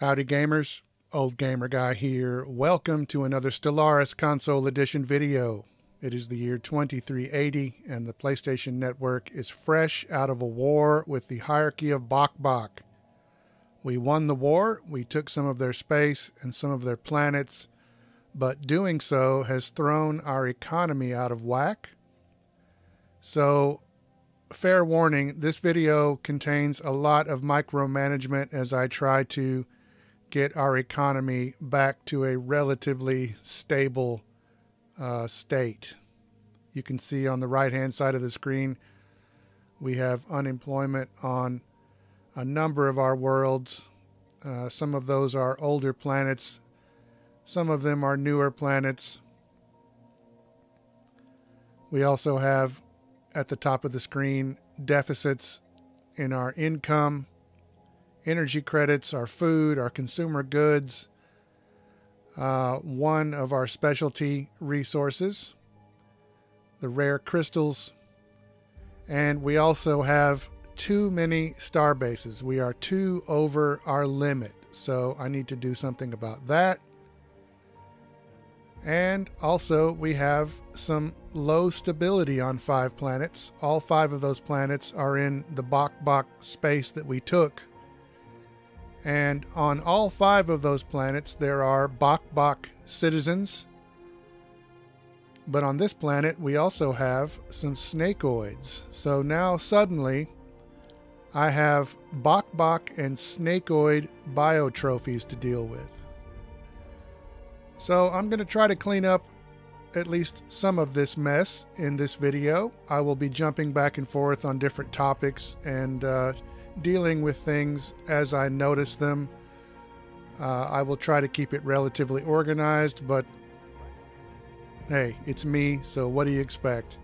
Howdy gamers, Old Gamer Guy here. Welcome to another Stellaris Console Edition video. It is the year 2380 and the PlayStation Network is fresh out of a war with the hierarchy of Bok Bok. We won the war, we took some of their space and some of their planets, but doing so has thrown our economy out of whack. So, fair warning, this video contains a lot of micromanagement as I try to get our economy back to a relatively stable state. You can see on the right hand side of the screen we have unemployment on a number of our worlds. Some of those are older planets, some of them are newer planets. We also have at the top of the screen deficits in our income, energy credits, our food, our consumer goods, one of our specialty resources, the rare crystals, and we also have too many star bases. We are 2 over our limit, so I need to do something about that. And also we have some low stability on 5 planets. All 5 of those planets are in the Bok Bok space that we took. And on all 5 of those planets there are Bok Bok citizens. But on this planet we also have some snakeoids. So now suddenly I have Bok Bok and snakeoid biotrophies to deal with. So I'm going to try to clean up at least some of this mess in this video. I will be jumping back and forth on different topics and dealing with things as I notice them. I will try to keep it relatively organized, but hey, it's me, so what do you expect?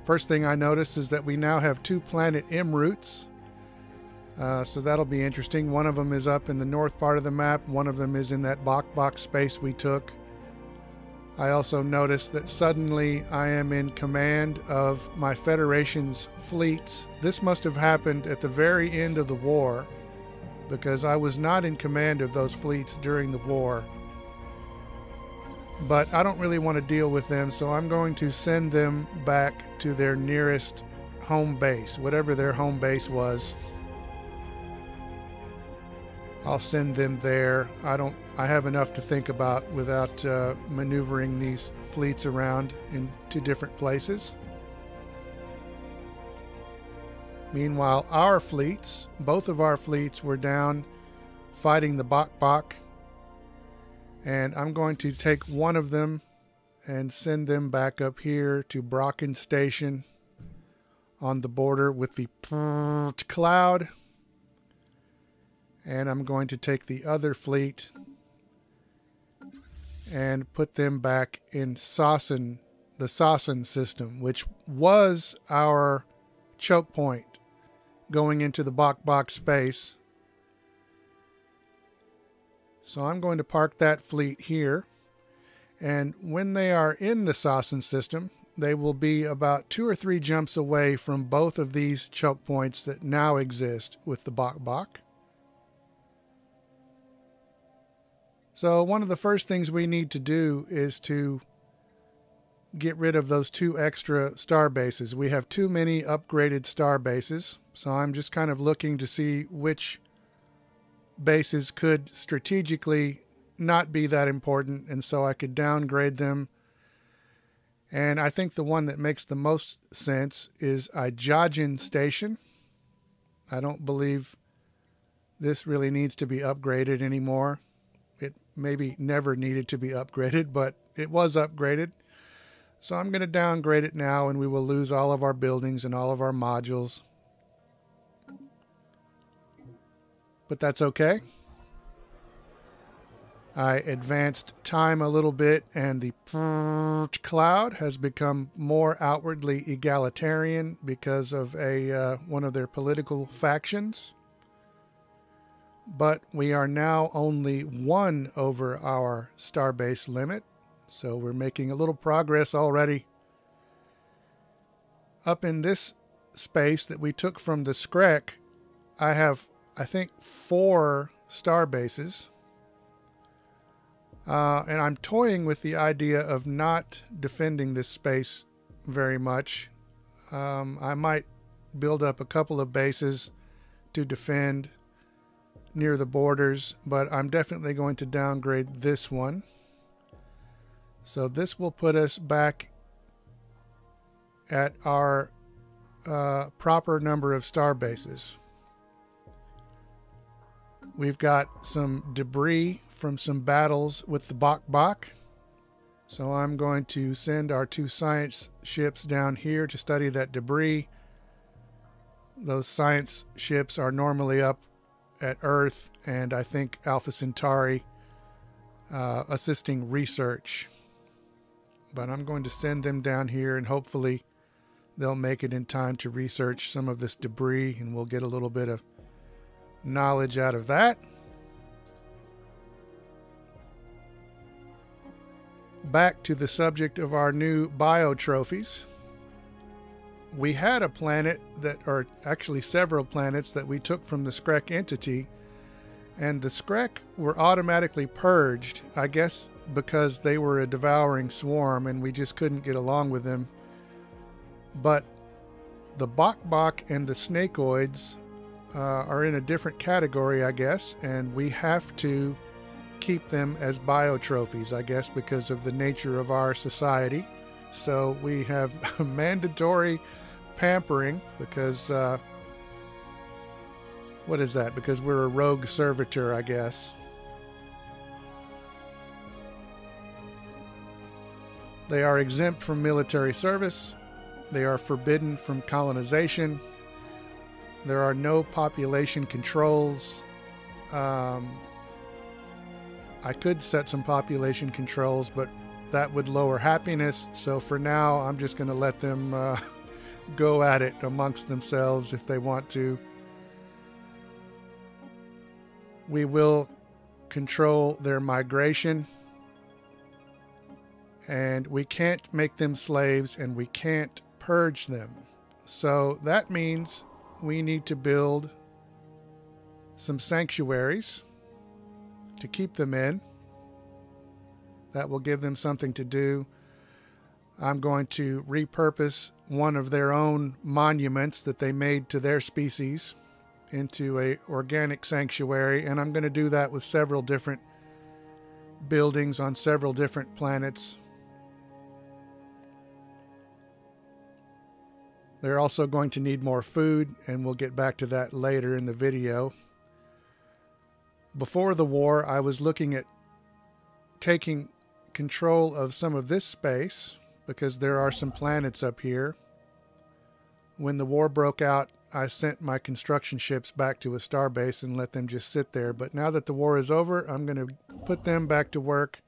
First thing I notice is that we now have 2 planet M routes. So that'll be interesting. One of them is up in the north part of the map. One of them is in that Bok Bok space we took. I also noticed that suddenly I am in command of my Federation's fleets. This must have happened at the very end of the war, because I was not in command of those fleets during the war. But I don't really want to deal with them, so I'm going to send them back to their nearest home base, whatever their home base was. I'll send them there. I have enough to think about without maneuvering these fleets around into different places. Meanwhile, our fleets, both of our fleets were down fighting the Bok Bok. And I'm going to take one of them and send them back up here to Brocken Station on the border with the cloud. And I'm going to take the other fleet and put them back in Sasson, the Sasson system, which was our choke point going into the Bok Bok space. So I'm going to park that fleet here. And when they are in the Sasson system, they will be about 2 or 3 jumps away from both of these choke points that now exist with the Bok Bok. So one of the first things we need to do is to get rid of those 2 extra star bases. We have too many upgraded star bases, so I'm just kind of looking to see which bases could strategically not be that important, and so I could downgrade them. And I think the one that makes the most sense is Ijajin Station. I don't believe this really needs to be upgraded anymore. It maybe never needed to be upgraded, but it was upgraded. So I'm going to downgrade it now, and we will lose all of our buildings and all of our modules. But that's okay. I advanced time a little bit, and the cloud has become more outwardly egalitarian because of one of their political factions. But we are now only 1 over our starbase limit, so we're making a little progress already. Up in this space that we took from the Skrek, I have, I think, 4 star bases. And I'm toying with the idea of not defending this space very much. I might build up a couple of bases to defend near the borders, but I'm definitely going to downgrade this one. So this will put us back at our proper number of star bases. We've got some debris from some battles with the Bok. So I'm going to send our 2 science ships down here to study that debris. Those science ships are normally up at Earth, and I think Alpha Centauri assisting research. But I'm going to send them down here, and hopefully they'll make it in time to research some of this debris, and we'll get a little bit of knowledge out of that. Back to the subject of our new bio trophies. We had a planet or actually several planets that we took from the Skrek entity, and the Skrek were automatically purged, I guess because they were a devouring swarm and we just couldn't get along with them. But the Bok and the Snakeoids are in a different category, I guess, and we have to keep them as bio trophies, I guess, because of the nature of our society. So we have mandatory pampering because what is that? Because we're a rogue servitor, I guess. They are exempt from military service. They are forbidden from colonization. There are no population controls. I could set some population controls, but that would lower happiness. So for now, I'm just going to let them go at it amongst themselves if they want to. We will control their migration. And we can't make them slaves, and we can't purge them. So that means we need to build some sanctuaries to keep them in. That will give them something to do. I'm going to repurpose one of their own monuments that they made to their species into an organic sanctuary, and I'm going to do that with several different buildings on several different planets. They're also going to need more food, and we'll get back to that later in the video. Before the war, I was looking at taking control of some of this space because there are some planets up here. When the war broke out, I sent my construction ships back to a starbase and let them just sit there. But now that the war is over, I'm going to put them back to work,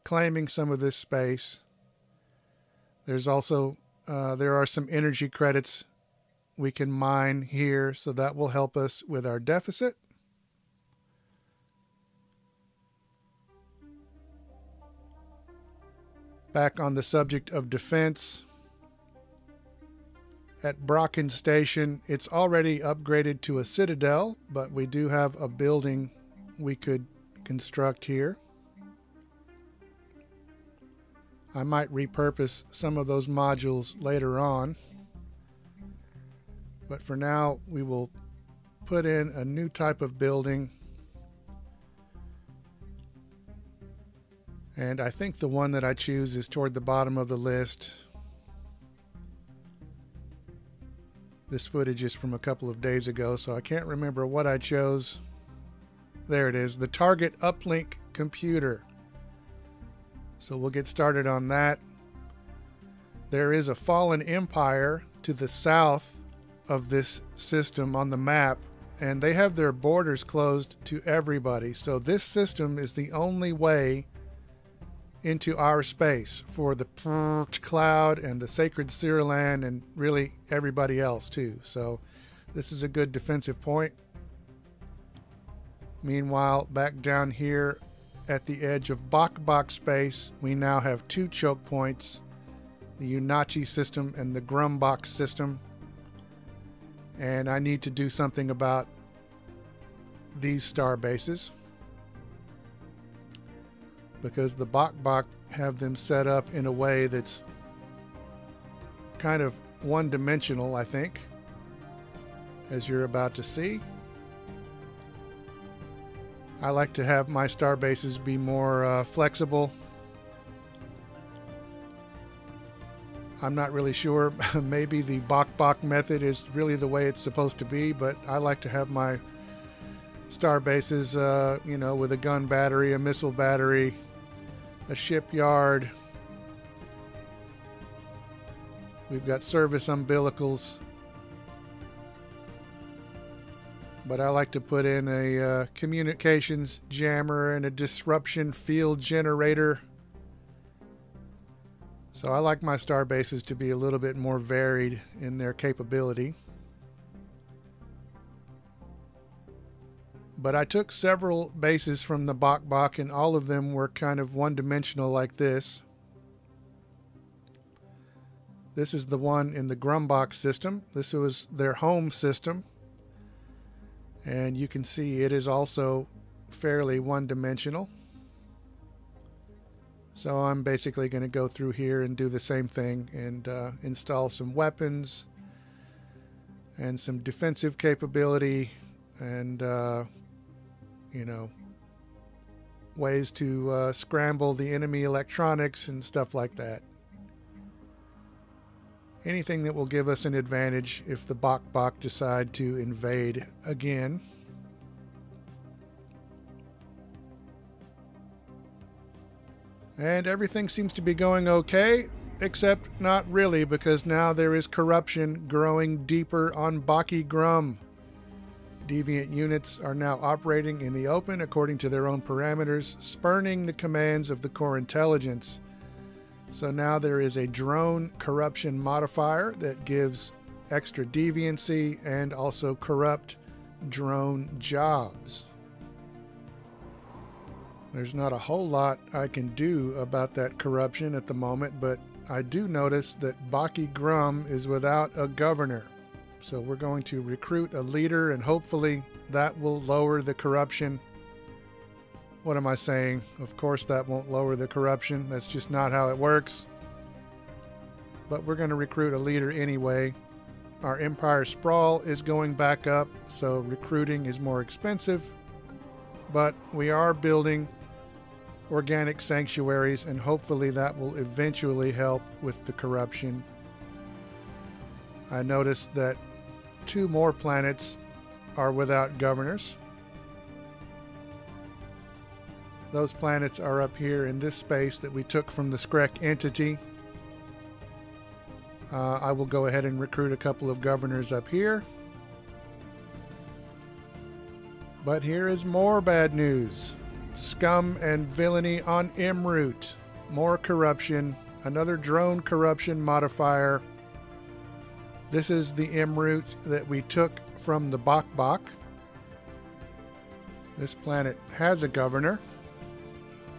claiming some of this space. There's also there are some energy credits we can mine here, so that will help us with our deficit. Back on the subject of defense, at Brocken Station, it's already upgraded to a citadel, but we do have a building we could construct here. I might repurpose some of those modules later on. But for now, we will put in a new type of building. And I think the one that I choose is toward the bottom of the list. This footage is from a couple of days ago, so I can't remember what I chose. There it is, the Target Uplink Computer. So we'll get started on that. There is a fallen empire to the south of this system on the map, and they have their borders closed to everybody. So this system is the only way into our space for the Cloud and the Sacred Land and really everybody else too. So this is a good defensive point. Meanwhile, back down here at the edge of Bok space, we now have 2 choke points, the Unachi system and the Grumbach system. And I need to do something about these star bases, because the Bok have them set up in a way that's kind of one-dimensional, I think, as you're about to see. I like to have my star bases be more flexible. I'm not really sure. Maybe the Bok method is really the way it's supposed to be, but I like to have my star bases, you know, with a gun battery, a missile battery, a shipyard. We've got service umbilicals. But I like to put in a communications jammer and a disruption field generator. So I like my star bases to be a little bit more varied in their capability. But I took several bases from the Bok and all of them were kind of one-dimensional like this. This is the one in the Grumbach system. This was their home system. And you can see it is also fairly one-dimensional. So I'm basically going to go through here and do the same thing and install some weapons and some defensive capability and, you know, ways to scramble the enemy electronics and stuff like that. Anything that will give us an advantage if the Bok decide to invade again. And everything seems to be going okay, except not really, because now there is corruption growing deeper on Baki Grum. Deviant units are now operating in the open according to their own parameters, spurning the commands of the core intelligence. So now there is a drone corruption modifier that gives extra deviancy and also corrupt drone jobs. There's not a whole lot I can do about that corruption at the moment, but I do notice that Baki Grum is without a governor. So we're going to recruit a leader and hopefully that will lower the corruption. What am I saying? Of course that won't lower the corruption. That's just not how it works. But we're going to recruit a leader anyway. Our Empire Sprawl is going back up, so recruiting is more expensive. But we are building organic sanctuaries, and hopefully that will eventually help with the corruption. I noticed that 2 more planets are without governors. Those planets are up here in this space that we took from the Skrek entity. I will go ahead and recruit a couple of governors up here. But here is more bad news. Scum and villainy on en route. More corruption. Another drone corruption modifier. This is the en route that we took from the Bok. This planet has a governor.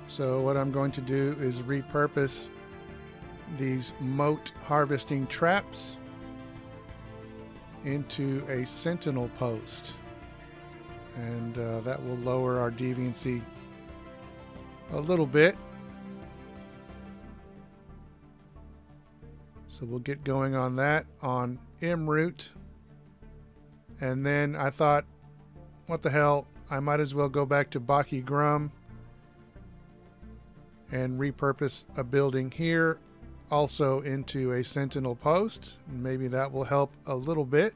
So what I'm going to do is repurpose these moat harvesting traps into a sentinel post. And that will lower our deviancy a little bit. So we'll get going on that on en route. And then I thought, what the hell, I might as well go back to Baki Grum and repurpose a building here also into a sentinel post. Maybe that will help a little bit.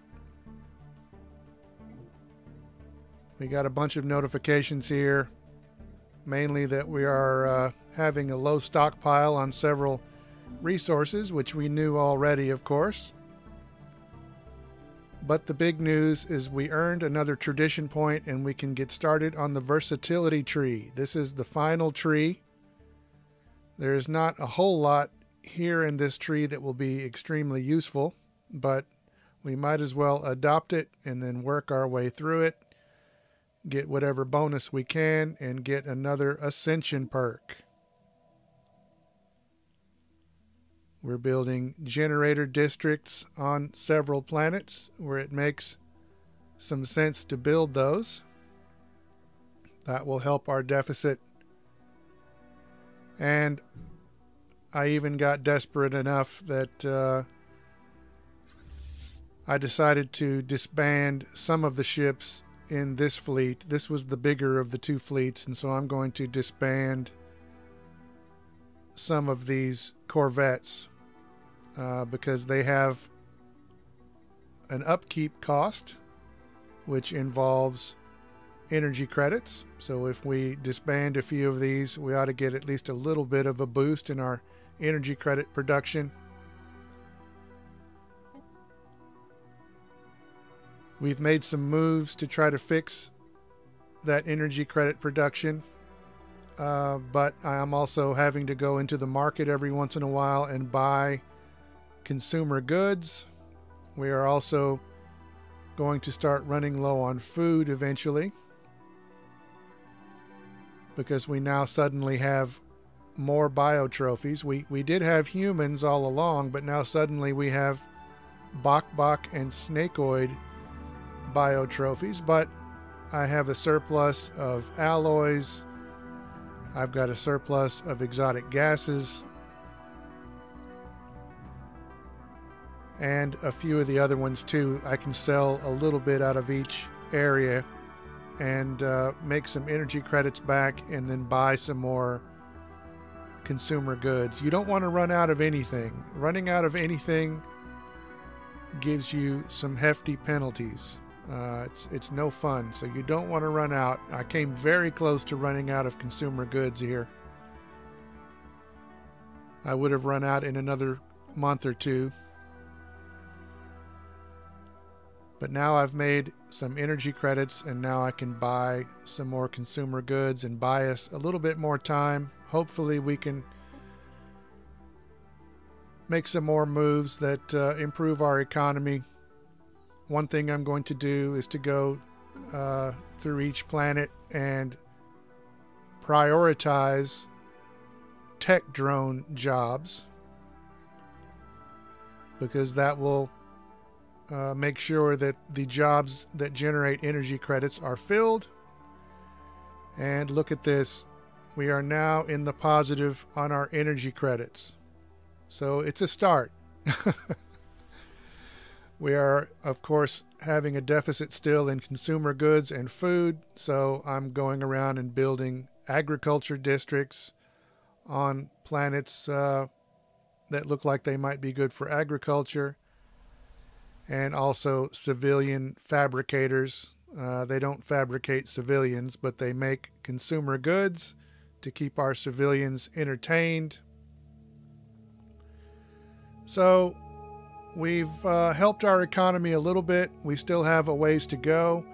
We got a bunch of notifications here, mainly that we are having a low stockpile on several resources, which we knew already, of course. But the big news is we earned another tradition point and we can get started on the versatility tree. This is the final tree. There is not a whole lot here in this tree that will be extremely useful, but we might as well adopt it and then work our way through it, get whatever bonus we can, and get another ascension perk. We're building generator districts on several planets where it makes some sense to build those. That will help our deficit. And I even got desperate enough that I decided to disband some of the ships in this fleet. This was the bigger of the two fleets, and so I'm going to disband some of these corvettes because they have an upkeep cost, which involves energy credits. So if we disband a few of these, we ought to get at least a little bit of a boost in our energy credit production. We've made some moves to try to fix that energy credit production, but I am also having to go into the market every once in a while and buy consumer goods. We are also going to start running low on food eventually, because we now suddenly have more biotrophies. We did have humans all along, but now suddenly we have Bok and Snakeoid biotrophies. But I have a surplus of alloys. I've got a surplus of exotic gases, and a few of the other ones too. I can sell a little bit out of each area and make some energy credits back, and then buy some more consumer goods. You don't want to run out of anything. Running out of anything gives you some hefty penalties. It's no fun, so you don't want to run out. I came very close to running out of consumer goods here. I would have run out in another month or two. But now I've made some energy credits, and now I can buy some more consumer goods and buy us a little bit more time. Hopefully we can make some more moves that improve our economy. One thing I'm going to do is to go through each planet and prioritize tech drone jobs, because that will make sure that the jobs that generate energy credits are filled. And look at this. We are now in the positive on our energy credits. So it's a start. We are, of course, having a deficit still in consumer goods and food. So I'm going around and building agriculture districts on planets that look like they might be good for agriculture. And also civilian fabricators. They don't fabricate civilians, but they make consumer goods to keep our civilians entertained. So we've helped our economy a little bit. We still have a ways to go,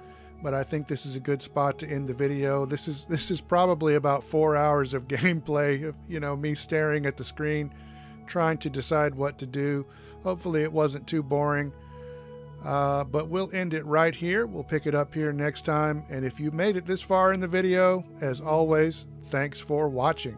but I think this is a good spot to end the video. This is probably about 4 hours of gameplay, me staring at the screen, trying to decide what to do. Hopefully it wasn't too boring. But we'll end it right here. We'll pick it up here next time. And if you made it this far in the video, as always, thanks for watching.